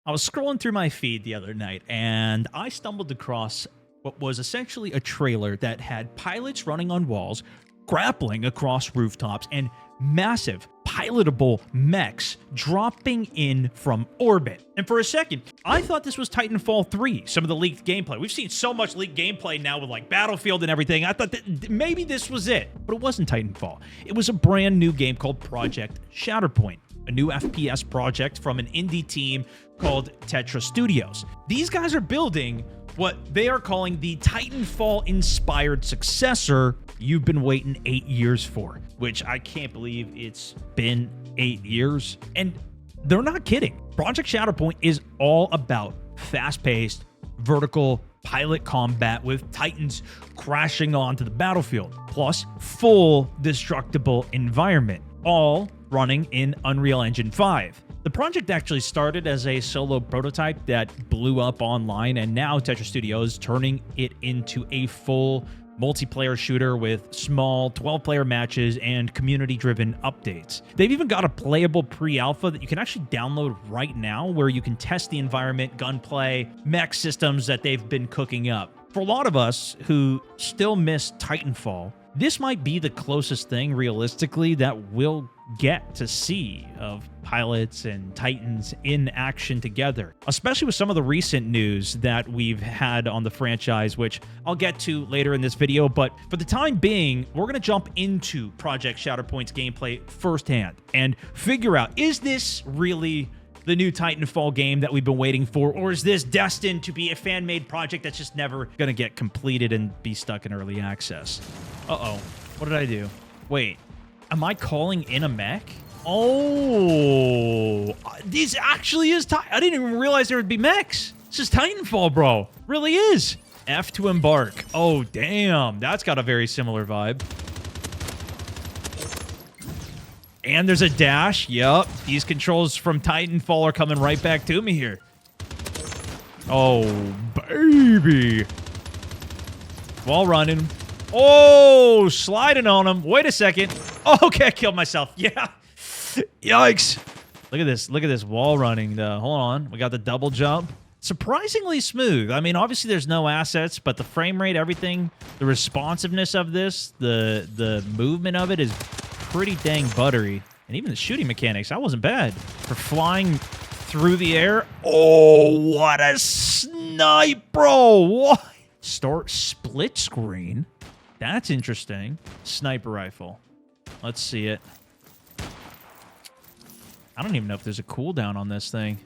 I was scrolling through my feed the other night, and I stumbled across what was essentially a trailer that had pilots running on walls, grappling across rooftops, and massive pilotable mechs dropping in from orbit. And for a second, I thought this was Titanfall 3, some of the leaked gameplay. We've seen so much leaked gameplay now with like Battlefield and everything. I thought that maybe this was it, but it wasn't Titanfall. It was a brand new game called Project Shatterpoint, a new FPS project from an indie team called Tetra Studios. These guys are building what they are calling the Titanfall-inspired successor you've been waiting 8 years for, which I can't believe it's been 8 years. And they're not kidding. Project Shatterpoint is all about fast-paced, vertical pilot combat with Titans crashing onto the battlefield, plus full destructible environment, all running in Unreal Engine 5. The project actually started as a solo prototype that blew up online, and now Tetra Studios is turning it into a full multiplayer shooter with small 12-player matches and community-driven updates. They've even got a playable pre-alpha that you can actually download right now where you can test the environment, gunplay, mech systems that they've been cooking up. For a lot of us who still miss Titanfall, this might be the closest thing realistically that we'll get to see of pilots and Titans in action together, especially with some of the recent news that we've had on the franchise, which I'll get to later in this video. But for the time being, we're going to jump into Project Shatterpoint's gameplay firsthand and figure out, is this really the new Titanfall game that we've been waiting for, or is this destined to be a fan-made project that's just never going to get completed and be stuck in early access? Uh-oh. What did I do? Wait. Am I calling in a mech? Oh, this actually is I didn't even realize there would be mechs. This is Titanfall, bro. Really is. F to embark. Oh, damn. That's got a very similar vibe. And there's a dash. Yup. These controls from Titanfall are coming right back to me here. Oh, baby. Wall running. Oh, sliding on him. Wait a second. Oh, okay, I killed myself. Yeah. Yikes. Look at this. Look at this wall running, though. Hold on. We got the double jump. Surprisingly smooth. I mean, obviously there's no assets, but the frame rate, everything, the responsiveness of this, the movement of it is pretty dang buttery. And even the shooting mechanics, that wasn't bad. For flying through the air. Oh, what a snipe, bro. What? Start split screen. That's interesting. Sniper rifle. Let's see it. I don't even know if there's a cooldown on this thing.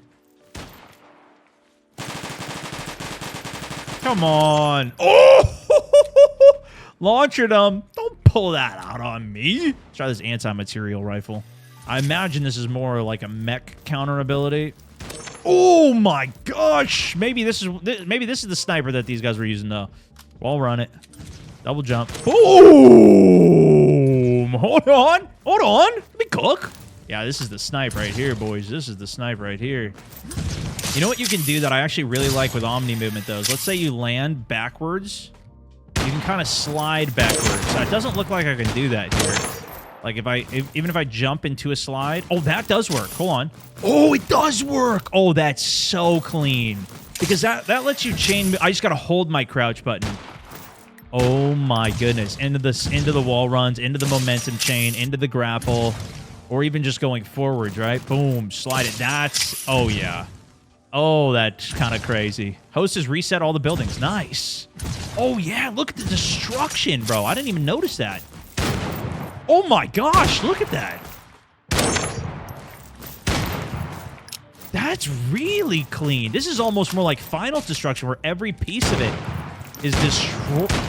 Come on. Oh! Launcher them. Don't pull that out on me. Let's try this anti-material rifle. I imagine this is more like a mech counter ability. Oh my gosh. Maybe this is the sniper that these guys were using though. Well, I'll run it. Double jump. Boom! Hold on. Hold on. Let me cook. Yeah, this is the snipe right here, boys. This is the snipe right here. You know what you can do that I actually really like with Omni movement, though? Is let's say you land backwards. You can kind of slide backwards. It doesn't look like I can do that here. Like, even if I jump into a slide. Oh, that does work. Hold on. Oh, it does work. Oh, that's so clean. Because that lets you chain. I just got to hold my crouch button. Oh my goodness. Into the wall runs, into the momentum chain, into the grapple, or even just going forwards, right? Boom, slide it. That's, oh yeah. Oh, that's kind of crazy. Host has reset all the buildings. Nice. Oh yeah, look at the destruction, bro. I didn't even notice that. Oh my gosh, look at that. That's really clean. This is almost more like Final Destruction, where every piece of it is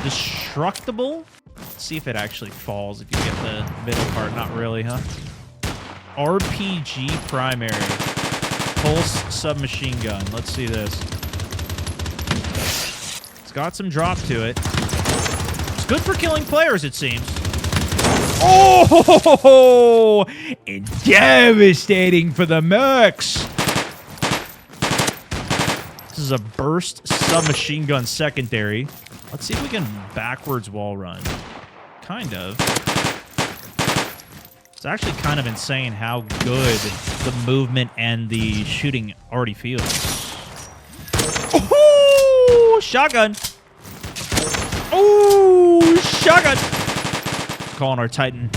destructible. Let's see if it actually falls if you get the middle part. Not really, huh? RPG primary. Pulse submachine gun. Let's see this. It's got some drop to it. It's good for killing players, it seems. Oh! And devastating for the mechs. This is a burst submachine gun secondary. Let's see if we can backwards wall run. Kind of. It's actually kind of insane how good the movement and the shooting already feels. Oh, shotgun. Oh, shotgun. Calling our Titan.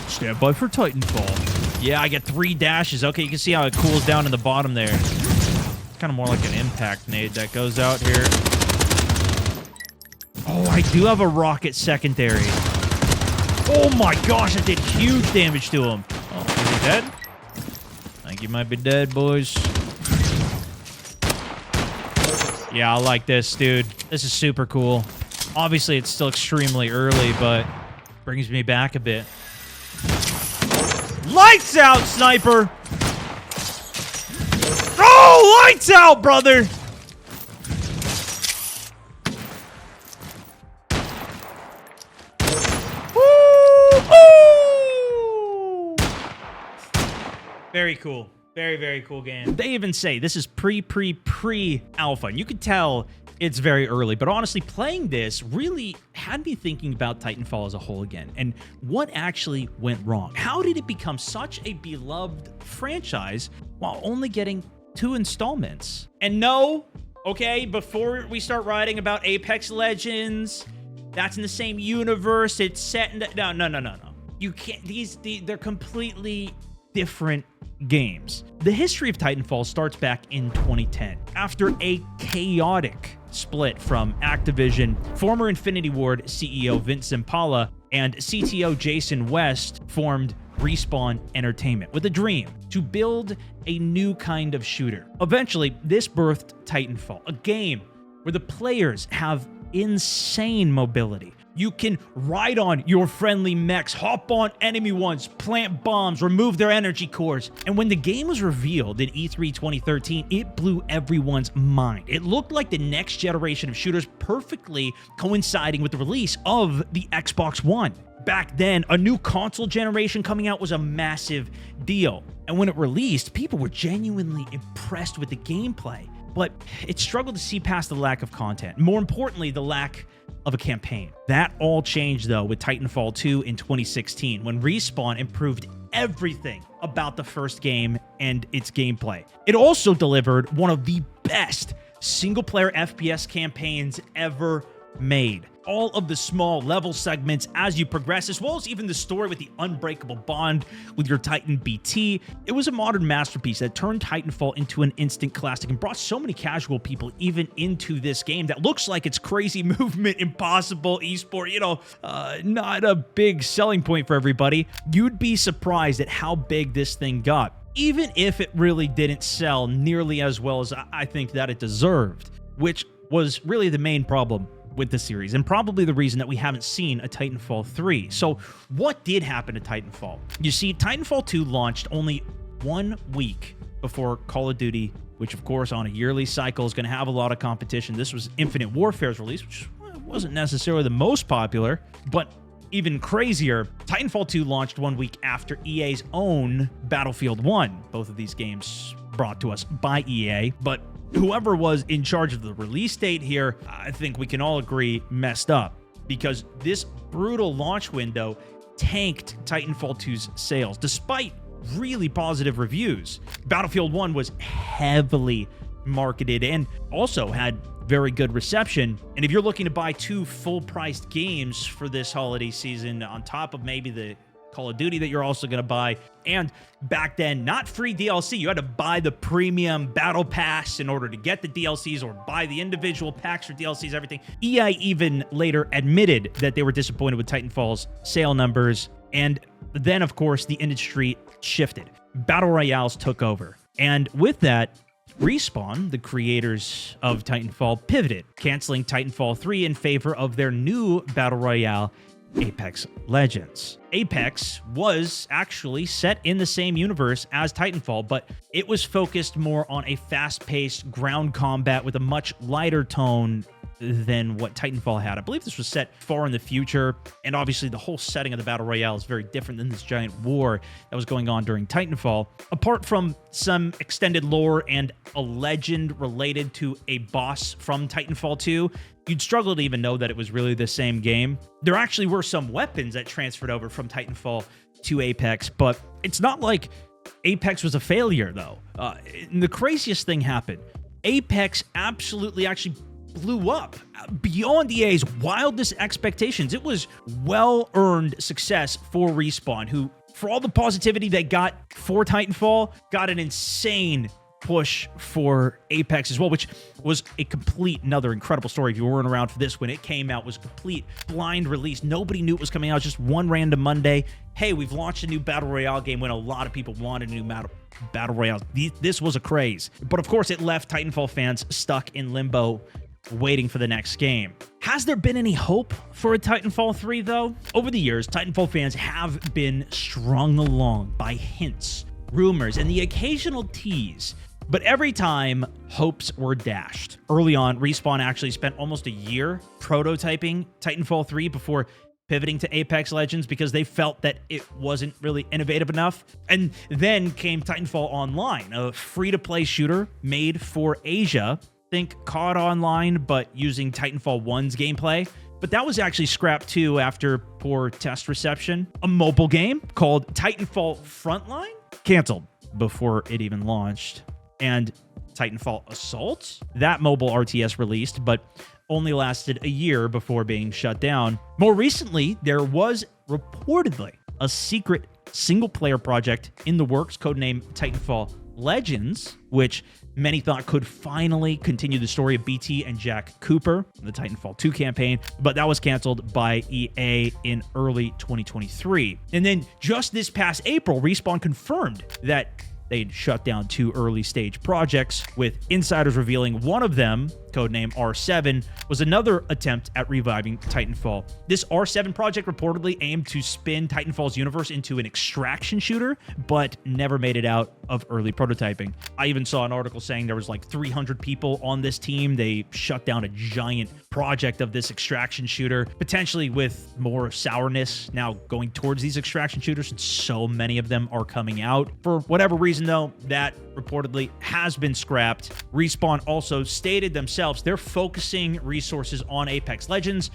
Stand by for Titanfall. Yeah, I get 3 dashes. Okay, you can see how it cools down in the bottom there. It's kind of more like an impact nade that goes out here. Oh, I do have a rocket secondary. Oh my gosh, that did huge damage to him. Oh, is he dead? I think he might be dead, boys. Yeah, I like this, dude. This is super cool. Obviously, it's still extremely early, but brings me back a bit. Lights out, sniper! Oh, lights out, brother! Very cool. Very, very cool game. They even say this is pre-alpha. And you could tell it's very early. But honestly, playing this really had me thinking about Titanfall as a whole again. And what actually went wrong? How did it become such a beloved franchise while only getting 2 installments? And no, okay, before we start writing about Apex Legends, that's in the same universe. It's set in the... No. You can't... They're completely different games. The history of Titanfall starts back in 2010 after a chaotic split from Activision. Former Infinity Ward CEO Vince Zampella and CTO Jason West formed Respawn Entertainment with a dream to build a new kind of shooter. Eventually, this birthed Titanfall, a game where the players have insane mobility. You can ride on your friendly mechs, hop on enemy ones, plant bombs, remove their energy cores. And when the game was revealed in E3 2013, it blew everyone's mind. It looked like the next generation of shooters, perfectly coinciding with the release of the Xbox One. Back then, a new console generation coming out was a massive deal. And when it released, people were genuinely impressed with the gameplay. But it struggled to see past the lack of content. More importantly, the lack of a campaign. That all changed, though, with Titanfall 2 in 2016, when Respawn improved everything about the first game and its gameplay. It also delivered one of the best single-player FPS campaigns ever made. All of the small level segments as you progress, as well as even the story with the unbreakable bond with your Titan BT. It was a modern masterpiece that turned Titanfall into an instant classic and brought so many casual people even into this game that looks like it's crazy movement, impossible esport, not a big selling point for everybody. You'd be surprised at how big this thing got, even if it really didn't sell nearly as well as I think that it deserved, which was really the main problem with the series, and probably the reason that we haven't seen a Titanfall 3. So what did happen to Titanfall? You see, Titanfall 2 launched only 1 week before Call of Duty, which of course on a yearly cycle is going to have a lot of competition. This was Infinite Warfare's release, which wasn't necessarily the most popular, but even crazier, Titanfall 2 launched 1 week after EA's own Battlefield 1. Both of these games brought to us by EA, but whoever was in charge of the release date here, I think we can all agree, messed up, because this brutal launch window tanked Titanfall 2's sales, despite really positive reviews. Battlefield 1 was heavily marketed and also had very good reception. And if you're looking to buy 2 full-priced games for this holiday season, on top of maybe the Call of Duty that you're also going to buy, and back then, not free DLC. You had to buy the premium battle pass in order to get the DLCs, or buy the individual packs for DLCs, everything. EA even later admitted that they were disappointed with Titanfall's sale numbers. And then, of course, the industry shifted. Battle Royales took over. And with that, Respawn, the creators of Titanfall, pivoted, canceling Titanfall 3 in favor of their new Battle Royale, Apex Legends. Apex was actually set in the same universe as Titanfall, but it was focused more on a fast-paced ground combat with a much lighter tone than what Titanfall had. I believe this was set far in the future, and obviously the whole setting of the Battle Royale is very different than this giant war that was going on during Titanfall. Apart from some extended lore and a legend related to a boss from Titanfall 2, you'd struggle to even know that it was really the same game. There actually were some weapons that transferred over from Titanfall to Apex, but it's not like Apex was a failure, though. The craziest thing happened. Apex absolutely actually blew up beyond EA's wildest expectations. It was well-earned success for Respawn, who, for all the positivity they got for Titanfall, got an insane push for Apex as well, which was a complete another incredible story. If you weren't around for this when it came out, it was a complete blind release. Nobody knew it was coming out. Just one random Monday, hey, we've launched a new Battle Royale game, when a lot of people wanted a new Battle Royale. This was a craze. But of course, it left Titanfall fans stuck in limbo, waiting for the next game. Has there been any hope for a Titanfall 3, though? Over the years, Titanfall fans have been strung along by hints, rumors, and the occasional tease. But every time, hopes were dashed. Early on, Respawn actually spent almost a year prototyping Titanfall 3 before pivoting to Apex Legends because they felt that it wasn't really innovative enough. And then came Titanfall Online, a free-to-play shooter made for Asia. Think COD Online, but using Titanfall 1's gameplay. But that was actually scrapped too after poor test reception. A mobile game called Titanfall Frontline canceled before it even launched. And Titanfall Assault, that mobile RTS released, but only lasted a year before being shut down. More recently, there was reportedly a secret single-player project in the works, codenamed Titanfall Legends, which many thought could finally continue the story of BT and Jack Cooper in the Titanfall 2 campaign, but that was canceled by EA in early 2023. And then just this past April, Respawn confirmed that they'd shut down 2 early-stage projects, with insiders revealing one of them, codename R7, was another attempt at reviving Titanfall. This R7 project reportedly aimed to spin Titanfall's universe into an extraction shooter, but never made it out of early prototyping. I even saw an article saying there was like 300 people on this team. They shut down a giant project of this extraction shooter, potentially with more sourness now going towards these extraction shooters, and so many of them are coming out. For whatever reason, though, that reportedly has been scrapped. Respawn also stated themselves they're focusing resources on Apex Legends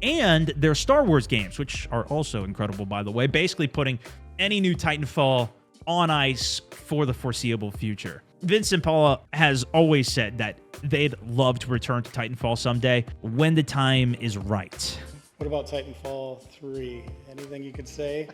and their Star Wars games, which are also incredible, by the way, basically putting any new Titanfall on ice for the foreseeable future. Vince and Paula has always said that they'd love to return to Titanfall someday when the time is right. What about Titanfall 3? Anything you could say?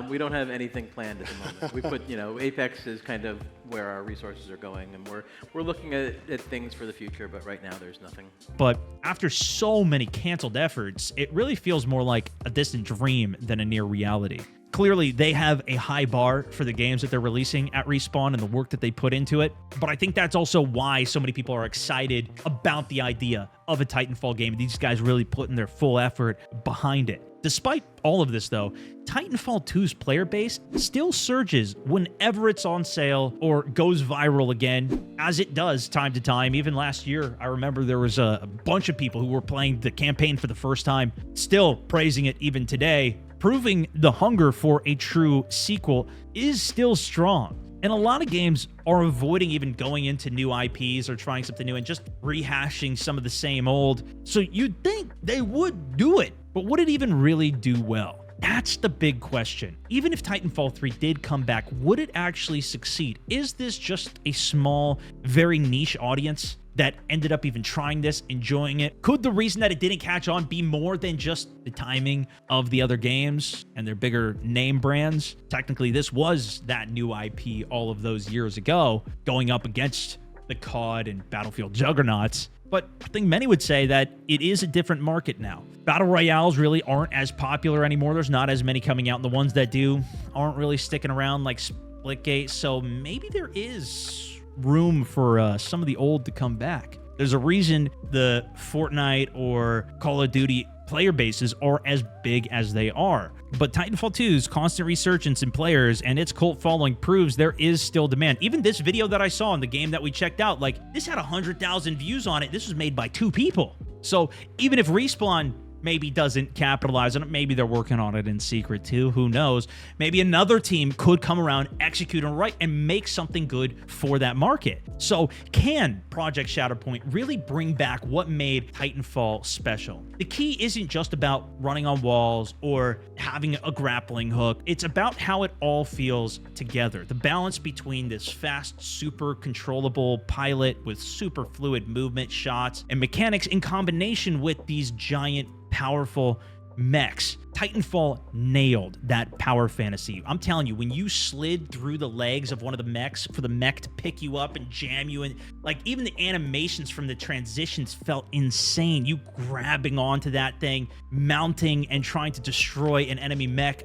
We don't have anything planned at the moment. We put, Apex is kind of where our resources are going, and we're looking at things for the future, but right now there's nothing. But after so many canceled efforts, it really feels more like a distant dream than a near reality. Clearly, they have a high bar for the games that they're releasing at Respawn and the work that they put into it. But I think that's also why so many people are excited about the idea of a Titanfall game. These guys really putting their full effort behind it. Despite all of this, though, Titanfall 2's player base still surges whenever it's on sale or goes viral again, as it does time to time. Even last year, I remember there was a bunch of people who were playing the campaign for the first time, still praising it even today, proving the hunger for a true sequel is still strong. And a lot of games are avoiding even going into new IPs or trying something new and just rehashing some of the same old. So you'd think they would do it, but would it even really do well? That's the big question. Even if Titanfall 3 did come back, would it actually succeed? Is this just a small, very niche audience that ended up even trying this, enjoying it? Could the reason that it didn't catch on be more than just the timing of the other games and their bigger name brands? Technically, this was that new IP all of those years ago, going up against the COD and Battlefield juggernauts. But I think many would say that it is a different market now. Battle Royales really aren't as popular anymore. There's not as many coming out, and the ones that do aren't really sticking around like Splitgate. So maybe there is room for some of the old to come back. There's a reason the Fortnite or Call of Duty player bases are as big as they are. But Titanfall 2's constant resurgence in players and its cult following proves there is still demand. Even this video that I saw in the game that we checked out, like, this had 100,000 views on it. This was made by 2 people. So even if Respawn maybe doesn't capitalize on it, maybe they're working on it in secret too, who knows, maybe another team could come around, execute on right, and make something good for that market. So can Project Shatterpoint really bring back what made Titanfall special? The key isn't just about running on walls or having a grappling hook. It's about how it all feels together. The balance between this fast, super controllable pilot with super fluid movement, shots, and mechanics in combination with these giant, powerful mechs. Titanfall nailed that power fantasy. I'm telling you, when you slid through the legs of one of the mechs for the mech to pick you up and jam you in, like even the animations from the transitions felt insane. You grabbing onto that thing, mounting and trying to destroy an enemy mech.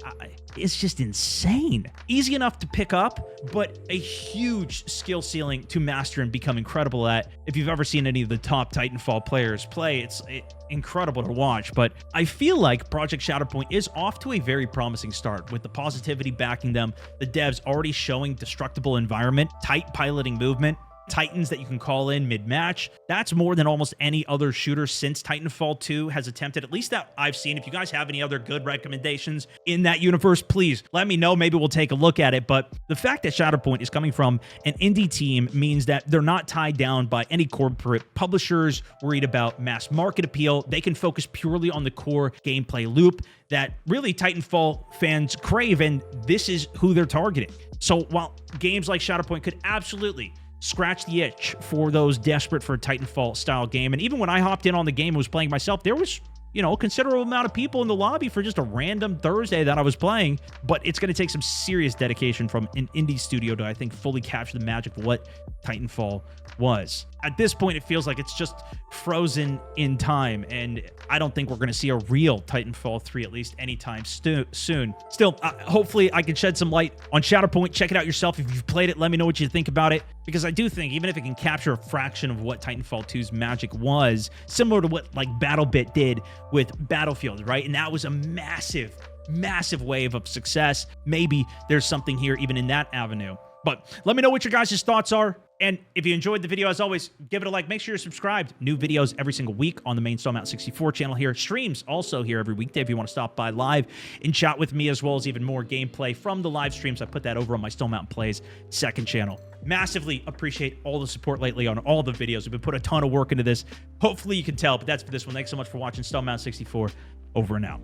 It's just insane. Easy enough to pick up, but a huge skill ceiling to master and become incredible at. If you've ever seen any of the top Titanfall players play, it's incredible to watch. But I feel like Project Shatterpoint is off to a very promising start, with the positivity backing them, the devs already showing destructible environment, tight piloting movement, Titans that you can call in mid-match. That's more than almost any other shooter since Titanfall 2 has attempted, at least that I've seen. If you guys have any other good recommendations in that universe, please let me know. Maybe we'll take a look at it. But the fact that Shatterpoint is coming from an indie team means that they're not tied down by any corporate publishers worried about mass market appeal. They can focus purely on the core gameplay loop that really Titanfall fans crave, and this is who they're targeting. So while games like Shatterpoint could absolutely scratch the itch for those desperate for a Titanfall style game, and even when I hopped in on the game and was playing myself, there was, you know, a considerable amount of people in the lobby for just a random Thursday that I was playing. But it's going to take some serious dedication from an indie studio to, I think, fully capture the magic of what Titanfall was. At this point, it feels like it's just frozen in time, and I don't think we're going to see a real Titanfall 3 at least anytime soon. Still, hopefully I can shed some light on Shatterpoint. Check it out yourself. If you've played it, let me know what you think about it, because I do think even if it can capture a fraction of what Titanfall 2's magic was, similar to what like BattleBit did with Battlefield, right? And that was a massive wave of success. Maybe there's something here even in that avenue. But let me know what your guys' thoughts are. And if you enjoyed the video, as always, give it a like. Make sure you're subscribed. New videos every single week on the main Stallmountain 64 channel here. Streams also here every weekday if you want to stop by live and chat with me, as well as even more gameplay from the live streams. I put that over on my Stallmountain Plays second channel. Massively appreciate all the support lately on all the videos. We've been putting a ton of work into this. Hopefully you can tell, but that's for this one. Thanks so much for watching Stallmountain 64. Over and out.